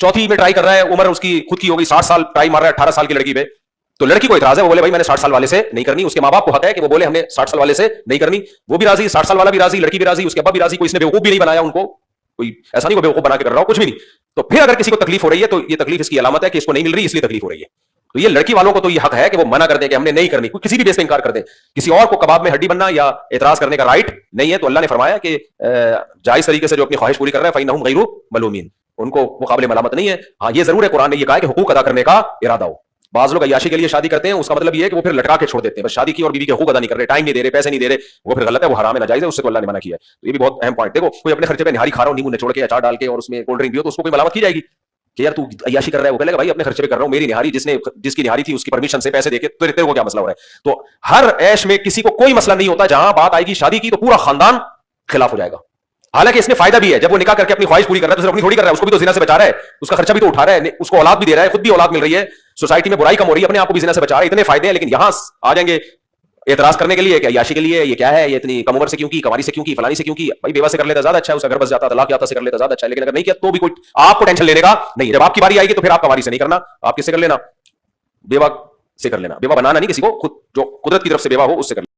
चौथी में ट्राई कर रहा है, उम्र उसकी खुद की होगी, 60 साल ट्राई मार रहा है 18 साल की लड़की पे, तो लड़की को इतराज है, वो बोले भाई मैंने 60 साल वाले से नहीं करनी, उसके माँ बाप को हक है कि वो बोले हमने 60 साल वाले से नहीं करनी, वो भी राजी, 60 साल वाला भी राजी, लड़की भी राजी, उसके अब्बा भी राजी, कोई इसने बेवकूफ भी नहीं बनाया उनको, कोई ऐसा नहीं वो बेवकूफ बना के कर रहा हो, कुछ भी नहीं। तो फिर अगर किसी को तकलीफ हो रही है तो ये तकलीफ इसकी अलामत है कि इसको नहीं मिल रही इसलिए तकलीफ हो रही है। तो ये लड़की वालों को तो ये हक है कि वो मना कर दें कि हमने नहीं करनी, किसी भी बेस पे इंकार कर दें, किसी और को कबाब में हड्डी बनना या एतराज करने का राइट नहीं है। तो अल्लाह ने फरमाया कि जायज तरीके से जो अपनी ख्वाहिश पूरी कर रहे हैं फइन्नहुम गैरु मलूमीन, उनको मुकाबले मलामत नहीं है। हाँ ये जरूर है, कुरान ने ये कहा है कि हुकूक अदा करने का इरादा हो। बाज लोग अय्याशी के लिए शादी करते हैं, उसका मतलब ये है कि वो फिर लटका के छोड़ देते हैं, बस शादी की और बीवी के हुकूक अदा नहीं कर रहे, टाइम नहीं दे रहे, पैसे नहीं दे रहे, वो फिर गलत है, वो हराम है, नाजायज है, उससे तो अल्लाह ने मना किया है। तो ये भी बहुत अहम पॉइंट। देखो कोई अपने खर्चे पे निहारी खा रहा हो, नींबू निचोड़ के अचार डाल के और उसमें कोल्ड ड्रिंक भी हो, तो उसको कोई मलामत की जाएगी कि यार तू अय्याशी कर रहा है, वो कहेगा भाई अपने खर्चे पे कर रहा हूं, मेरी निहारी जिसकी निहारी थी उसकी परमिशन से पैसे देके, तो तेरे को क्या मसला हो रहा है। तो हर ऐश में किसी को कोई मसला नहीं होता, जहां बात आएगी शादी की तो पूरा खानदान खिलाफ हो जाएगा। हालांकि इसमें फायदा भी है, जब वो निकाह करके अपनी ख्वाहिश पूरी कर रहा है तो सिर्फ अपनी थोड़ी कर रहा है, उसको भी तो जिना से बचा रहा है, उसका खर्चा भी तो उठा रहा है, उसको औलाद भी दे रहा है, खुद भी औलाद मिल रही है, सोसाइटी में बुराई कम हो रही है, अपने आप को भी जिना से बचा रहा है, इतने फायदे हैं। लेकिन यहां आ जाएंगे एतराज करने के लिए कि अय्याशी के लिए, ये क्या है, ये इतनी कम उम्र से क्यों की, कवारी से क्यों की, फलानी से क्यों की, भाई बेवा से कर लेता ज्यादा अच्छा है, उसका घर बस जाता, तलाक जाता से कर लेता ज्यादा अच्छा है, लेकिन अगर नहीं किया तो भी कोई आपको टेंशन लेने का नहीं। जब आपकी बारी आएगी तो फिर आप कवारी से नहीं करना, आप किससे कर लेना, बेवा से कर लेना, बेवा बनाना नहीं किसी को, खुद जो कुदरत की तरफ से बेवा हो उससे कर लेना।